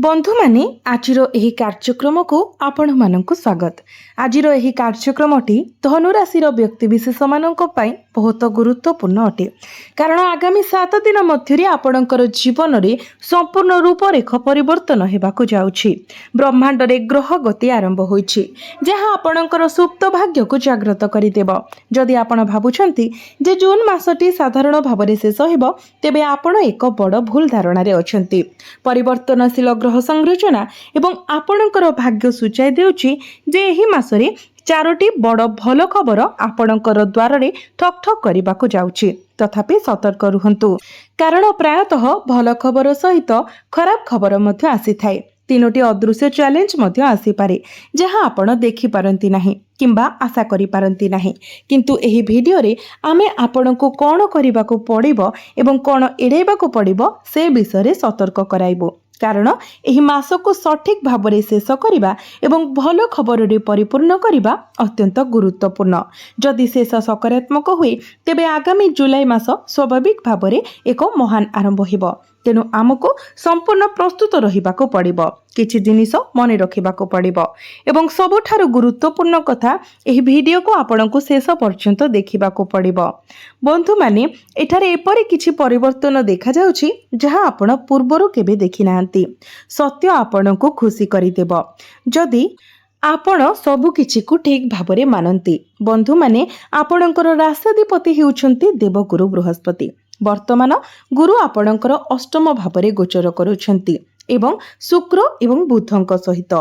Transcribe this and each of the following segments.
बंधु माने आजिर एही कार्यक्रम को आपण मानक स्वागत। आजिर एही कार्यक्रमटी धनु राशि व्यक्तिविशेष मानक पई बहुत गुरुत्वपूर्ण अटे, कारण आगामी 7 दिन मध्य आपणकर जीवन में संपूर्ण रूपरेख परिवर्तन हेबाकु जाउछि। ब्रह्मांड रे ग्रह गति आरंभ होइछि, जहाँ आपणकर सुप्त भाग्य को जागृत करिदेब। जदि आपण भाबुछंती जे जून मासटी साधारण भाव शेष हेब, तेबे आपण एक बड़ भूल धारणा रे अछंती। परिवर्तनशील ग्रह संरचना एवं आपणकर भाग्य सूचाई देउछि जे एही मासरे 4टी बड़ भल खबर आपणकर द्वार रे ठक ठक करबाकू जाउछि। तथापि सतर्क रुहंतु, कारण प्रायतः भल खबर सहित खराब खबर मध्य आसी थाए। 3टी अदृश्य चैलेंज मध्य आसी पारे, जहाँ आपण देखि पारंती नाही किंबा आशा करि पारंती नाही। किंतु एही वीडियो रे आमे आपणको कोन करिबाकू पड़िबो एवं कोन एड़ेबाकू पड़िबो से विषय रे सतर्क कराइबो, कारण एही मास को सठिक भाव में शेष करने एवं भल खबर रे परिपूर्ण करने अत्यंत गुरुत्वपूर्ण। जदि शेष सकारात्मक हुए तेबे आगामी जुलाई मास स्वाभाविक भाव में एक महान आरंभ हेब। तेणु आमको संपूर्ण प्रस्तुत रहिबाको पड़िबो, किछि जिनिस मने रखिबाको पड़िबो एवं सबुठारु गुरुत्वपूर्ण कथा एही वीडियो को आपनको शेष पर्यंत देखिबाको पड़िबो। बंधु माने एठारे एपरि किछि परिवर्तन देखा जाउछि जहाँ आपण पूर्वरु केबे देखि नाहंती। सत्य आपनको खुशी करिदेबो जदि आपण सबु किछि को ठीक भाबरे मानंती। बंधु माने आपणकर राष्ट्राधिपति हेउछंती देवगुरु बृहस्पति। वर्तमान गुरु आपणकर अष्टम भावरे गोचर करुछंती एवं शुक्र एवं बुधंक सहित।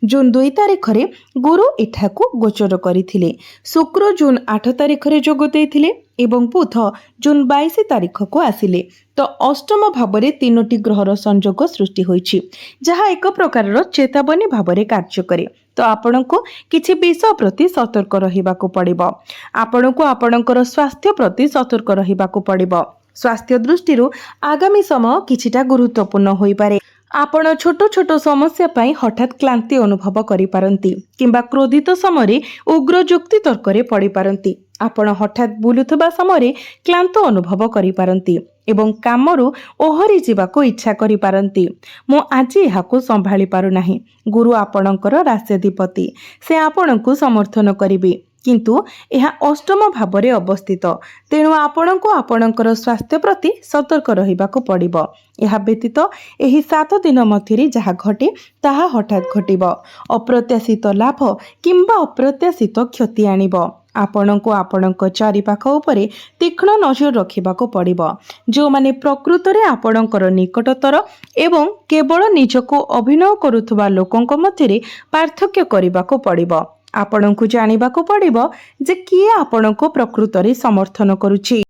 जून 2 तारिख रे गुरु एठाकू गोचर करिथिले। शुक्र जून 8 तारिख रे जोग देइथिले एवं बुध जून 22 तारिख को आसिले। तो अष्टम भावरे 3टी ग्रहर संयोग सृष्टि होइछि, जहाँ एक प्रकार चेतावनी भावरे कार्य करे। तो आपनको किछि विषय प्रति सतर्क रहिबाकू पड़िबो। आपनको आपणकर स्वास्थ्य प्रति सतर्क रहिबाकू पड़िबो। स्वास्थ्य दृष्टि आगामी समय किछिटा गुरुत्वपूर्ण होई पारे। आपण छोट छोट समस्या पाई हठात क्लांति अनुभव करि पारंती किंबा क्रोधित समय उग्र जुक्ति तर्क रे पड़ी पारंती। आपण हठात बुलुथबा समय क्लांत अनुभव करि पारंती एवं कामरू ओहरी जीवाको इच्छा करि पारंती। मु आज एहाको संभाली पारु नाही। गुरु आपणकर राष्ट्राधिपति, से आपणको समर्थन करिवे, किंतु यह अष्टम भाव में अवस्थित। तेणु आपणको आपणकर स्वास्थ्य प्रति सतर्क रहिबाकू पड़िबो। यह व्यतीत एही 7 दिन मध्य जहाँ घटे ताहा हठात घटिबो। अप्रत्याशित लाभ किंबा अप्रत्याशित क्षति आनिबो। आपणको आपणक चारिपाख उपरे तीक्ष्ण नजर रखिबाकू पड़िबो। जो माने प्रकृत रे आपणकर निकटतर एवं केवल निजको अभिनय करुथबा लोकंक मध्यरे पार्थक्य करिबाकू पड़िबो। आपणको जानिबाकू पड़िबो जे किए आपणको प्रकृत रे समर्थन करुछि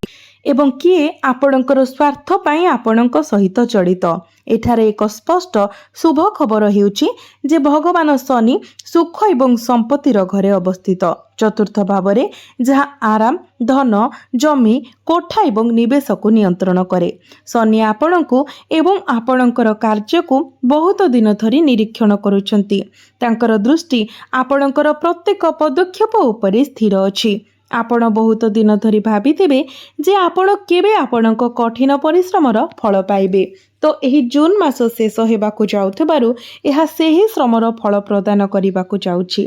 एवं किए आपणकर स्वार्थ पाई आपणक सहित जड़ित। एठारे एक स्पष्ट शुभ खबर हेउछि जे भगवान शनि सुख एवं संपत्तिर घरे अवस्थित। चतुर्थ भावरे जहाँ आराम, धन, जमी, कोठा एवं निवेश को नियंत्रण करे। शनि आपणको एवं आपणकर कार्य को बहुत दिन धरी निरीक्षण करुछंती। तांकर दृष्टि आपणकर प्रत्येक पदक्षेप उपरे स्थिर अछि। आपण बहुत दिन धरी भाबिथिबे जे आपण केबे आपणक कठिन परिश्रमर फल पाइबे। तो एही जून मास शेष हेबाकू जाउथबारु एहा सेही श्रमर फल प्रदान करिबाकू जाउछि।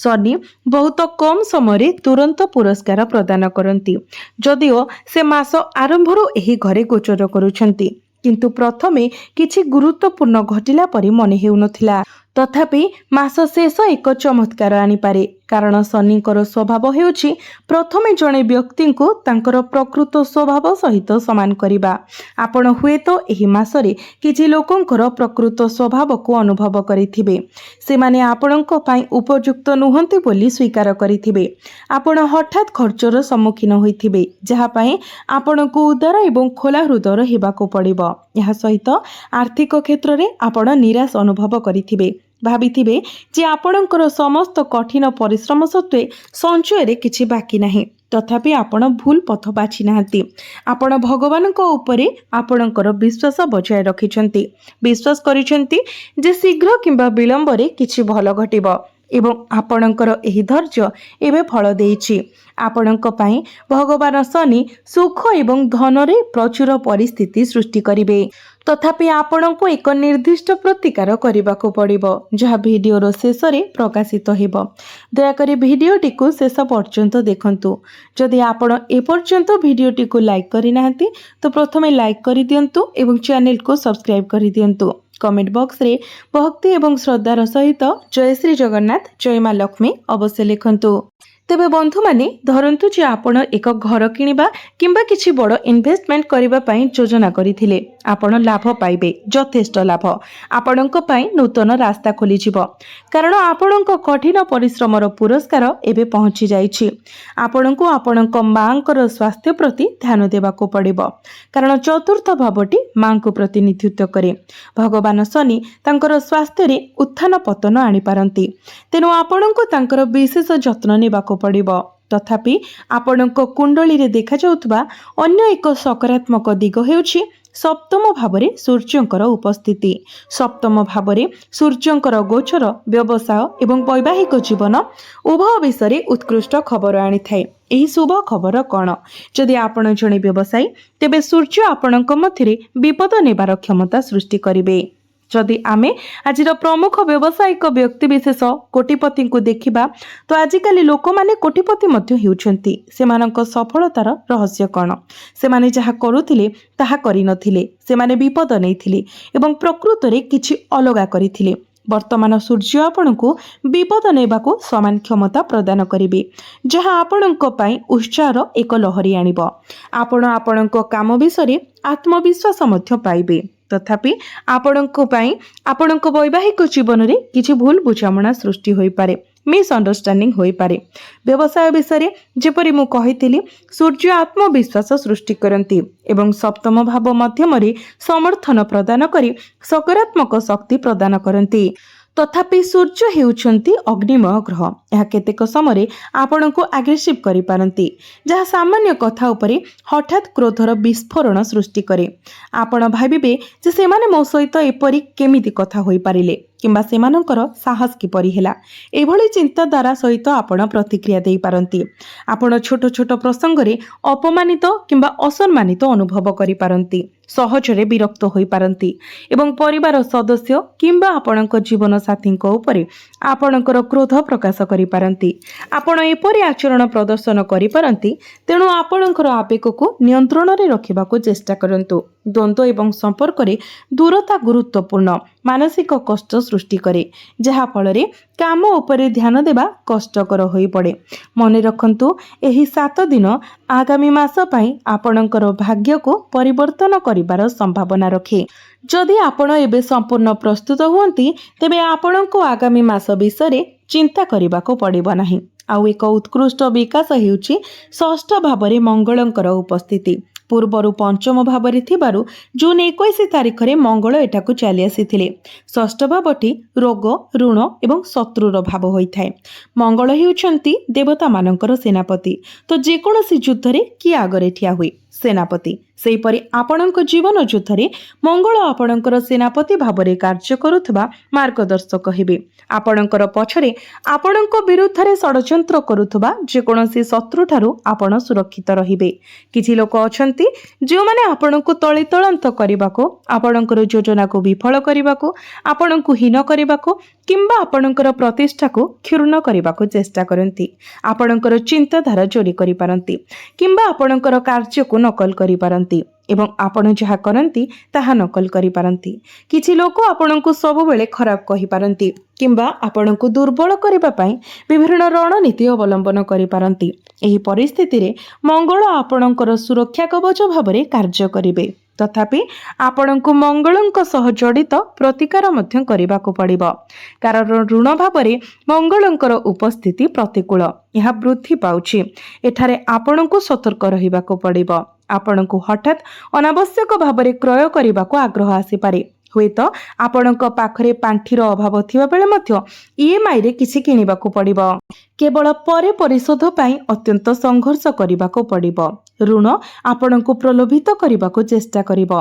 शनि बहुत कम समय तुरंत पुरस्कार प्रदान करंती, जदिओ से मास आरंभरू एही घरे गोचर करुछंती, किंतु प्रथमे किछि गुरुत्वपूर्ण घटिला परि मने हेउनथिला। तथापि मास शेष एक चमत्कार आनिपारे, कारण शनिकर स्वभाव हेउछि प्रथमे जणे व्यक्ति को तांकर प्रकृत स्वभाव सहित समान करिबा। आपण हुए तो एही मासरे किछि लोकंकर प्रकृत स्वभाव को अनुभव करिथिबे। से माने आपणक पई उपयुक्त नुहंती बोली स्वीकार करिथिबे। आपण हठात खर्चर सम्मुखीन होइथिबे, जहा पई आपणको उदार एवं खोला हृदय हेबाको पड़िबो। यहा सहित आर्थिक क्षेत्र रे आपण निराश अनुभव करिथिबे। भाबिथिबे जे आपणकर समस्त कठिन परिश्रम सत्वे संचय रे किछि बाकी नाही, तथापि आपण भूल पथ बाछि नाहंती। आपण भगवानक उपरे आपणकर विश्वास बजाय रखिछंती। विश्वास करिछंती जे शीघ्र किंबा विलंब रे किछि भल घटिबो। ଏବଂ ଆପଣଙ୍କର ଏହି ଧୈର୍ଯ୍ୟ ଏବେ ଫଳ ଦେଇଛି। ଆପଣଙ୍କ ପାଇଁ ଭଗବାନ ଶନି ସୁଖ ଏବଂ ଧନରେ ପ୍ରଚୁର ପରିସ୍ଥିତି ସୃଷ୍ଟି କରିବେ। ତଥାପି ଆପଣଙ୍କୁ ଏକ ନିର୍ଦ୍ଦିଷ୍ଟ ପ୍ରତିକାର କରିବାକୁ ପଡ଼ିବ, ଯାହା ଭିଡ଼ିଓର ଶେଷରେ ପ୍ରକାଶିତ ହେବ। ଦୟାକରି ଭିଡ଼ିଓଟିକୁ ଶେଷ ପର୍ଯ୍ୟନ୍ତ ଦେଖନ୍ତୁ। ଯଦି ଆପଣ ଏପର୍ଯ୍ୟନ୍ତ ଭିଡ଼ିଓଟିକୁ ଲାଇକ୍ କରିନାହାନ୍ତି ତ ପ୍ରଥମେ ଲାଇକ୍ କରିଦିଅନ୍ତୁ ଏବଂ ଚ୍ୟାନେଲକୁ ସବସ୍କ୍ରାଇବ୍ କରିଦିଅନ୍ତୁ। କମେଣ୍ଟ ବକ୍ସରେ ଭକ୍ତି ଏବଂ ଶ୍ରଦ୍ଧାର ସହିତ ଜୟ ଶ୍ରୀ ଜଗନ୍ନାଥ, ଜୟ ମା ଲକ୍ଷ୍ମୀ ଅବଶ୍ୟ ଲେଖନ୍ତୁ। ତେବେ ବନ୍ଧୁମାନେ, ଧରନ୍ତୁ ଯେ ଆପଣ ଏକ ଘର କିଣିବା କିମ୍ବା କିଛି ବଡ଼ ଇନଭେଷ୍ଟମେଣ୍ଟ କରିବା ପାଇଁ ଯୋଜନା କରିଥିଲେ। ଆପଣ ଲାଭ ପାଇବେ, ଯଥେଷ୍ଟ ଲାଭ। ଆପଣଙ୍କ ପାଇଁ ନୂତନ ରାସ୍ତା ଖୋଲିଯିବ, କାରଣ ଆପଣଙ୍କ କଠିନ ପରିଶ୍ରମର ପୁରସ୍କାର ଏବେ ପହଞ୍ଚି ଯାଇଛି। ଆପଣଙ୍କୁ ଆପଣଙ୍କ ମାଙ୍କର ସ୍ୱାସ୍ଥ୍ୟ ପ୍ରତି ଧ୍ୟାନ ଦେବାକୁ ପଡ଼ିବ, କାରଣ ଚତୁର୍ଥ ଭାବଟି ମାଙ୍କୁ ପ୍ରତିନିଧିତ୍ୱ କରେ। ଭଗବାନ ଶନି ତାଙ୍କର ସ୍ୱାସ୍ଥ୍ୟରେ ଉତ୍ଥାନ ପତନ ଆଣିପାରନ୍ତି, ତେଣୁ ଆପଣଙ୍କୁ ତାଙ୍କର ବିଶେଷ ଯତ୍ନ ନେବାକୁ ପଡ଼ିବ। ତଥାପି ଆପଣଙ୍କ କୁଣ୍ଡଳୀରେ ଦେଖାଯାଉଥିବା ଅନ୍ୟ ଏକ ସକାରାତ୍ମକ ଦିଗ ହେଉଛି ସପ୍ତମ ଭାବରେ ସୂର୍ଯ୍ୟଙ୍କର ଉପସ୍ଥିତି। ସପ୍ତମ ଭାବରେ ସୂର୍ଯ୍ୟଙ୍କର ଗୋଚର ବ୍ୟବସାୟ ଏବଂ ବୈବାହିକ ଜୀବନ ଉଭୟ ବିଷୟରେ ଉତ୍କୃଷ୍ଟ ଖବର ଆଣିଥାଏ। ଏହି ଶୁଭ ଖବର କ'ଣ? ଯଦି ଆପଣ ଜଣେ ବ୍ୟବସାୟୀ, ତେବେ ସୂର୍ଯ୍ୟ ଆପଣଙ୍କ ମଧ୍ୟରେ ବିପଦ ନେବାର କ୍ଷମତା ସୃଷ୍ଟି କରିବେ। ଯଦି ଆମେ ଆଜିର ପ୍ରମୁଖ ବ୍ୟବସାୟିକ ବ୍ୟକ୍ତିବିଶେଷ କୋଟିପତିଙ୍କୁ ଦେଖିବା, ତ ଆଜିକାଲି ଲୋକମାନେ କୋଟିପତି ମଧ୍ୟ ହେଉଛନ୍ତି। ସେମାନଙ୍କ ସଫଳତାର ରହସ୍ୟ କ'ଣ? ସେମାନେ ଯାହା କରୁଥିଲେ ତାହା କରିନଥିଲେ। ସେମାନେ ବିପଦ ନେଇଥିଲେ ଏବଂ ପ୍ରକୃତରେ କିଛି ଅଲଗା କରିଥିଲେ। ବର୍ତ୍ତମାନ ସୂର୍ଯ୍ୟ ଆପଣଙ୍କୁ ବିପଦ ନେବାକୁ ସମାନ କ୍ଷମତା ପ୍ରଦାନ କରିବେ, ଯାହା ଆପଣଙ୍କ ପାଇଁ ଉତ୍ସାହର ଏକ ଲହରୀ ଆଣିବ। ଆପଣ ଆପଣଙ୍କ କାମ ବିଷୟରେ ଆତ୍ମବିଶ୍ୱାସ ମଧ୍ୟ ପାଇବେ। ତଥାପି ଆପଣଙ୍କ ପାଇଁ ଆପଣଙ୍କ ବୈବାହିକ ଜୀବନରେ କିଛି ଭୁଲ ବୁଝାମଣା ସୃଷ୍ଟି ହୋଇପାରେ, ମିସ୍ଅଣ୍ଡରଷ୍ଟାଣ୍ଡିଂ ହୋଇପାରେ। ବ୍ୟବସାୟ ବିଷୟରେ ଯେପରି ମୁଁ କହିଥିଲି, ସୂର୍ଯ୍ୟ ଆତ୍ମବିଶ୍ୱାସ ସୃଷ୍ଟି କରନ୍ତି ଏବଂ ସପ୍ତମ ଭାବ ମାଧ୍ୟମରେ ସମର୍ଥନ ପ୍ରଦାନ କରି ସକାରାତ୍ମକ ଶକ୍ତି ପ୍ରଦାନ କରନ୍ତି। ତଥାପି ସୂର୍ଯ୍ୟ ହେଉଛନ୍ତି ଅଗ୍ନିମୟ ଗ୍ରହ। ଏହା କେତେକ ସମୟରେ ଆପଣଙ୍କୁ ଆଗ୍ରେସିଭ୍ କରିପାରନ୍ତି, ଯାହା ସାମାନ୍ୟ କଥା ଉପରେ ହଠାତ୍ କ୍ରୋଧର ବିସ୍ଫୋରଣ ସୃଷ୍ଟି କରେ। ଆପଣ ଭାବିବେ ଯେ ସେମାନେ ମୋ ସହିତ ଏପରି କେମିତି କଥା ହୋଇପାରିଲେ, କିମ୍ବା ସେମାନଙ୍କର ସାହସ କିପରି ହେଲା। ଏଭଳି ଚିନ୍ତାଧାରା ସହିତ ଆପଣ ପ୍ରତିକ୍ରିୟା ଦେଇପାରନ୍ତି। ଆପଣ ଛୋଟ ଛୋଟ ପ୍ରସଙ୍ଗରେ ଅପମାନିତ କିମ୍ବା ଅସମ୍ମାନିତ ଅନୁଭବ କରିପାରନ୍ତି, ସହଜରେ ବିରକ୍ତ ହୋଇପାରନ୍ତି ଏବଂ ପରିବାର ସଦସ୍ୟ କିମ୍ବା ଆପଣଙ୍କ ଜୀବନସାଥୀଙ୍କ ଉପରେ ଆପଣଙ୍କର କ୍ରୋଧ ପ୍ରକାଶ କରିପାରନ୍ତି। ଆପଣ ଏପରି ଆଚରଣ ପ୍ରଦର୍ଶନ କରିପାରନ୍ତି, ତେଣୁ ଆପଣଙ୍କର ଆବେଗକୁ ନିୟନ୍ତ୍ରଣରେ ରଖିବାକୁ ଚେଷ୍ଟା କରନ୍ତୁ। ଦ୍ୱନ୍ଦ୍ୱ ଏବଂ ସମ୍ପର୍କରେ ଦୂରତା ଗୁରୁତ୍ୱପୂର୍ଣ୍ଣ ମାନସିକ କଷ୍ଟ ସୃଷ୍ଟି କରେ, ଯାହାଫଳରେ କାମ ଉପରେ ଧ୍ୟାନ ଦେବା କଷ୍ଟକର ହୋଇପଡ଼େ। ମନେ ରଖନ୍ତୁ, ଏହି 7 ଦିନ ଆଗାମୀ ମାସ ପାଇଁ ଆପଣଙ୍କର ଭାଗ୍ୟକୁ ପରିବର୍ତ୍ତନ କରିବାର ସମ୍ଭାବନା ରଖେ। ଯଦି ଆପଣ ଏବେ ସମ୍ପୂର୍ଣ୍ଣ ପ୍ରସ୍ତୁତ ହୁଅନ୍ତି, ତେବେ ଆପଣଙ୍କୁ ଆଗାମୀ ମାସ ବିଷୟରେ ଚିନ୍ତା କରିବାକୁ ପଡ଼ିବ ନାହିଁ। ଆଉ ଏକ ଉତ୍କୃଷ୍ଟ ବିକାଶ ହେଉଛି ଷଷ୍ଠ ଭାବରେ ମଙ୍ଗଳଙ୍କର ଉପସ୍ଥିତି। ପୂର୍ବରୁ ପଞ୍ଚମ ଭାବରେ ଥିବାରୁ ଜୁନ୍ 21 ତାରିଖରେ ମଙ୍ଗଳ ଏଠାକୁ ଚାଲି ଆସିଥିଲେ। ଷଷ୍ଠ ଭାବଟି ରୋଗ, ଋଣ ଏବଂ ଶତ୍ରୁର ଭାବ ହୋଇଥାଏ। ମଙ୍ଗଳ ହେଉଛନ୍ତି ଦେବତାମାନଙ୍କର ସେନାପତି। ତ ଯେକୌଣସି ଯୁଦ୍ଧରେ କିଏ ଆଗରେ ଠିଆ ହୁଏ? ସେନାପତି। ସେହିପରି ଆପଣଙ୍କ ଜୀବନ ଯୁଦ୍ଧରେ ମଙ୍ଗଳ ଆପଣଙ୍କର ସେନାପତି ଭାବରେ କାର୍ଯ୍ୟ କରୁଥିବା ମାର୍ଗଦର୍ଶକ ହେବେ। ଆପଣଙ୍କର ପଛରେ ଆପଣଙ୍କ ବିରୁଦ୍ଧରେ ଷଡ଼ଯନ୍ତ୍ର କରୁଥିବା ଯେକୌଣସି ଶତ୍ରୁଠାରୁ ଆପଣ ସୁରକ୍ଷିତ ରହିବେ। କିଛି ଲୋକ ଅଛନ୍ତି ଯେଉଁମାନେ ଆପଣଙ୍କୁ ତଳିତଳାନ୍ତ କରିବାକୁ, ଆପଣଙ୍କର ଯୋଜନାକୁ ବିଫଳ କରିବାକୁ, ଆପଣଙ୍କୁ ହୀନ କରିବାକୁ କିମ୍ବା ଆପଣଙ୍କର ପ୍ରତିଷ୍ଠାକୁ କ୍ଷୁର୍ଣ୍ଣ କରିବାକୁ ଚେଷ୍ଟା କରନ୍ତି। ଆପଣଙ୍କର ଚିନ୍ତାଧାରା ଚୋରି କରିପାରନ୍ତି କିମ୍ବା ଆପଣଙ୍କର କାର୍ଯ୍ୟକୁ ନକଲ କରିପାରନ୍ତି ଏବଂ ଆପଣ ଯାହା କରନ୍ତି ତାହା ନକଲ କରିପାରନ୍ତି। କିଛି ଲୋକ ଆପଣଙ୍କୁ ସବୁବେଳେ ଖରାପ କହିପାରନ୍ତି କିମ୍ବା ଆପଣଙ୍କୁ ଦୁର୍ବଳ କରିବା ପାଇଁ ବିଭିନ୍ନ ରଣନୀତି ଅବଲମ୍ବନ କରିପାରନ୍ତି। ଏହି ପରିସ୍ଥିତିରେ ମଙ୍ଗଳ ଆପଣଙ୍କର ସୁରକ୍ଷା କବଚ ଭାବରେ କାର୍ଯ୍ୟ କରିବେ। ତଥାପି ଆପଣଙ୍କୁ ମଙ୍ଗଳଙ୍କ ସହ ଜଡ଼ିତ ପ୍ରତିକାର ମଧ୍ୟ କରିବାକୁ ପଡ଼ିବ, କାରଣ ଋଣ ଭାବରେ ମଙ୍ଗଳଙ୍କର ଉପସ୍ଥିତି ପ୍ରତିକୂଳ। ଏହା ବୃଦ୍ଧି ପାଉଛି। ଏଠାରେ ଆପଣଙ୍କୁ ସତର୍କ ରହିବାକୁ ପଡ଼ିବ। ଆପଣଙ୍କୁ ହଠାତ୍ ଅନାବଶ୍ୟକ ଭାବରେ କ୍ରୟ କରିବାକୁ ଆଗ୍ରହ ଆସିପାରେ। ହୁଏତ ଆପଣଙ୍କ ପାଖରେ ପାଣ୍ଠିର ଅଭାବ ଥିବା ବେଳେ ମଧ୍ୟ EMIରେ କିଛି କିଣିବାକୁ ପଡ଼ିବ। କେବଳ ପରେ ପରିଶୋଧ ପାଇଁ ଅତ୍ୟନ୍ତ ସଂଘର୍ଷ କରିବାକୁ ପଡ଼ିବ। ଋଣ ଆପଣଙ୍କୁ ପ୍ରଲୋଭିତ କରିବାକୁ ଚେଷ୍ଟା କରିବ,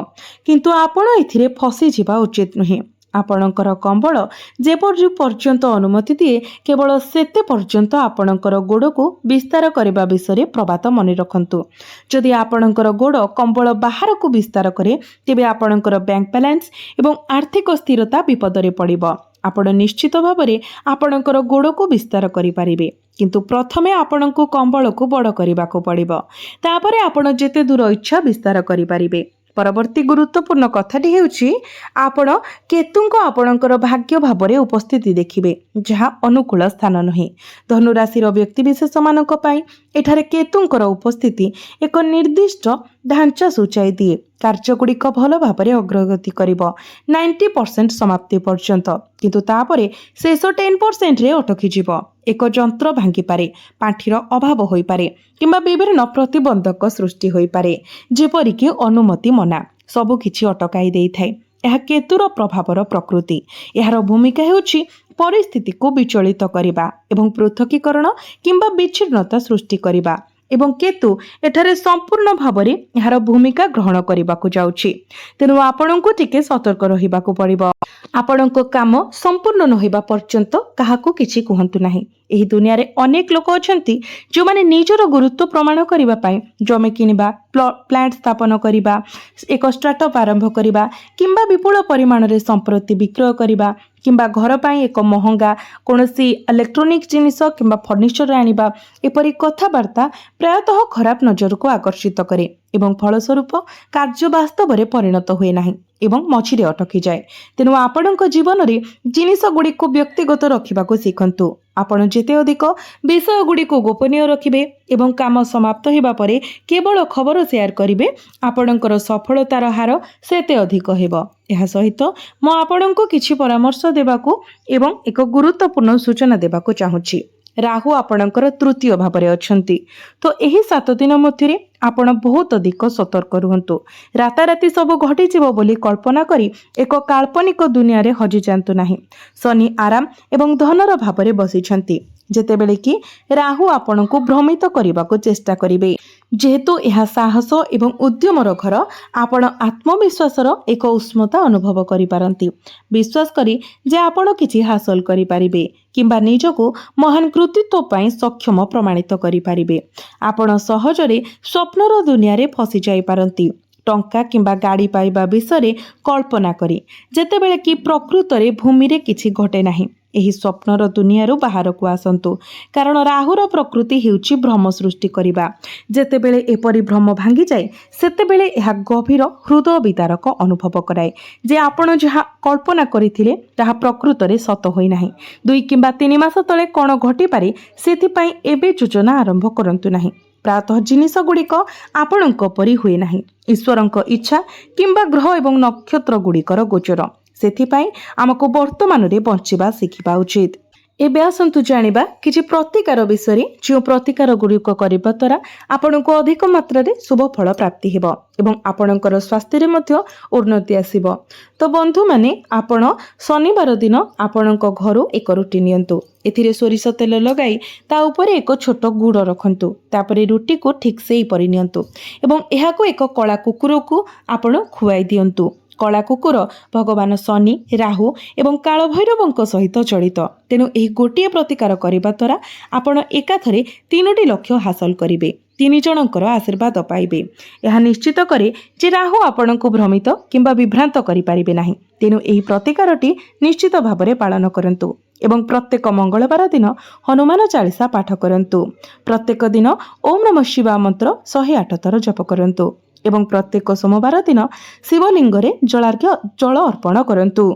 କିନ୍ତୁ ଆପଣ ଏଥିରେ ଫସିଯିବା ଉଚିତ ନୁହେଁ। आपणकर कंबल जेपर पर्यंत अनुमति दिए केवल सेते पर्यंत आपणकर गोड़ को विस्तार करने विषय प्रभात मन रखु। जदि आपणकर गोड़ कंबल बाहर को विस्तार करे तेबे आपणकर बैंक बैलेंस एवं आर्थिक स्थिरता विपद में पड़िबो। आपण निश्चित भाव में आपणकर गोड़ को विस्तार करें, किंतु प्रथमे आपण को कंबल को बड़ करने को पड़िबो। तापरे आपण जेते दूर इच्छा विस्तार करें। परवर्ती गुरुत्वपूर्ण कथाटी हेउछि आपण केतुंको आपणकर भाग्य भाव में उपस्थिति देखिबे जहाँ अनुकूल स्थान नुहे। धनु राशि व्यक्तिविशेष मानक पई एठारे केतुंकर उपस्थिति एक निर्दिष्ट ढांचा सूचाई दिए। कार्यगुड़िक भल भाव में अग्रगति करिब 90% समाप्ति पर्यंत, किंतु तापरे शेष 10% रे अटकी जीव। एक जंत्र भांगी पारे, पाठीर अभाव होई पारे किंबा विभिन्न प्रतिबंधक सृष्टि होई पारे, जेपरिक अनुमति मना सबु किछि अटकाई देई थाए। यह केतुर प्रभावर प्रकृति। यार भूमिका हेउछि परिस्थिति को विचलित करिबा एवं पृथकीकरण किंबा विच्छिन्नता सृष्टि करिबा एवं केतु एठारे संपूर्ण भाव में यार भूमिका ग्रहण करने को जाउछि। तेणु आपणको टिके सतर्क रहिबाकु पड़िबो। आपणको काम संपूर्ण न होइबा पर्यंत काहाकू किछि कहंतु नाही। एही दुनिया रे अनेक लोक अछंती जो माने निजर गुरुत्व प्रमाण करिबा पई जमे किनिबा, प्लांट स्थापन करिबा, एक स्टार्टअप आरंभ करिबा किंबा विपुल परिमाण रे संपत्ति विक्रय करिबा किंबा घर पाई एक महंगा कोनोसी इलेक्ट्रोनिक जिनिस किंबा फर्निचर आनिबा एपरि कथाबार्ता प्रायतः खराब नजर को आकर्षित करे एवं फलस्वरूप कार्य वास्तव में परिणत हुए नाही एवं मझिरे अटकी जाए। तेणु आपणक जीवन में जिनिस गुड़ी को व्यक्तिगत रखा शिखंतु। आपण जेते अधिक विषय गुड़ी को गोपनीय रखिबे एवं काम समाप्त होगा परे केवल खबर शेयर करिवे, आपणकर सफलतार हार सेते अधिक हेबो। एहा सहित मो आपणको किछि परामर्श देबाकू एवं एक गुरुत्वपूर्ण सूचना देबाकू चाहूछि। राहु आपणकर तृतीय भाव में अछंती, तो यही 7 दिन मध्य आपण बहुत अधिक सतर्क रुहंतु। राताराति सब घटीजिव बोली कल्पना करी एक काल्पनिक दुनिया रे हजि जांतु नाही। शनि आराम एवं धनर भाव में बसिछंती, जेतेबेले कि राहु आपण को भ्रमित करने को चेष्टा करिवे। जेहेतु यह साहस एवं उद्यमर घर, आपण आत्मविश्वासर एक उष्मता अनुभव करि पारंती। विश्वास करी जे आपण किछि हासिल करि पारिबे किंबा निजको महान कृतित्व पई सक्षम प्रमाणित करि पारिबे। आपण सहजरे स्वप्नर दुनिया रे फसी जाई पारंती, टंका किंबा गाड़ी पाइबा विषय कल्पना करी, जेतेबेले कि प्रकृत रे भूमि रे किछि घटे नाही। एही स्वप्नर दुनिया रू बाहर को आसंतु, कारण राहुर प्रकृति हेउछि भ्रम सृष्टि करिबा। जेतेबेले एपरि भ्रम भांगी जाए सेतेबेले एहा गभीर हृदय विदारक अनुभव कराए जे आपण जहा कल्पना करिथिले ताहा प्रकृत रे सत होई नाही। 2 किंबा 3 मास तले कोन घटी पारे सेथि पई एबे योजना आरंभ करंतु नाही। प्रातः जिनिस गुड़िक आपणक परि हुए नाही। ईश्वरक इच्छा किंबा ग्रह एवं नक्षत्र गुड़िकर गोचर, सेथिपाई आमको वर्तमान रे बंचिबा शिखिबा उचित। एबे आसंतु जानिबा किछि प्रतिकार विषय, जो प्रतिकार गुड़िक करबा द्वारा आपणको अधिक मात्रा रे शुभ फल प्राप्ति हेबो एवं आपणकर स्वास्थ्य रे मध्य उन्नति आसीबो। तो बंधु माने आपण शनिवार दिन आपणक घरु एक रुटी नियंतु। एथिरे सोरिष तेल लगाई ता उपरे एक छोट गुड़ रखंतु। तापरे रुटी को ठीक सेही परि नियंतु एवं एहाको एक कला कुकुर को आपण खुआई दियंतु। कला कुकुर भगवान शनि, राहु एवं काल भैरवंक सहित जड़ित। तेणु यही गोटे प्रतिकार करने द्वारा आपण एकाथरे 3टी लक्ष्य हासिल करेंगे, 3 जनकर आशीर्वाद पाइबे। यह निश्चित करे जे राहु आपण को भ्रमित किंबा विभ्रांत करें ना। तेणु यही प्रतिकारटी निश्चित भाव में पालन करंतु एवं प्रत्येक मंगलवार दिन हनुमान चालीसा पाठ करंतु। प्रत्येक दिन ओम नमः शिवाय मंत्र 108 थर जप करंतु एवं प्रत्येक सोमवार दिन शिवलिंग रे जल अर्पण करंतु।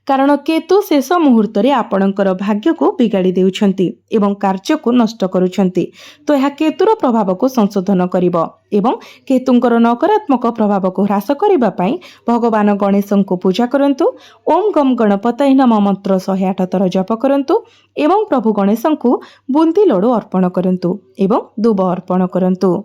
कारण केतु शेष मुहूर्त रे आपणकर भाग्य को बिगाड़ी देउछंती एवं कार्य को नष्ट करुछंती। तो यह केतुर प्रभाव को संशोधन करिवो एवं केतुंकर नकारात्मक प्रभाव को ह्रास करिबा पई भगवान गणेशं को पूजा करंतु। ओम गम गणपतये नमः मंत्र 108 थर जप करंतु एवं प्रभु गणेशं को बुंदी लड्डू अर्पण करंतु एवं दूब अर्पण करंतु।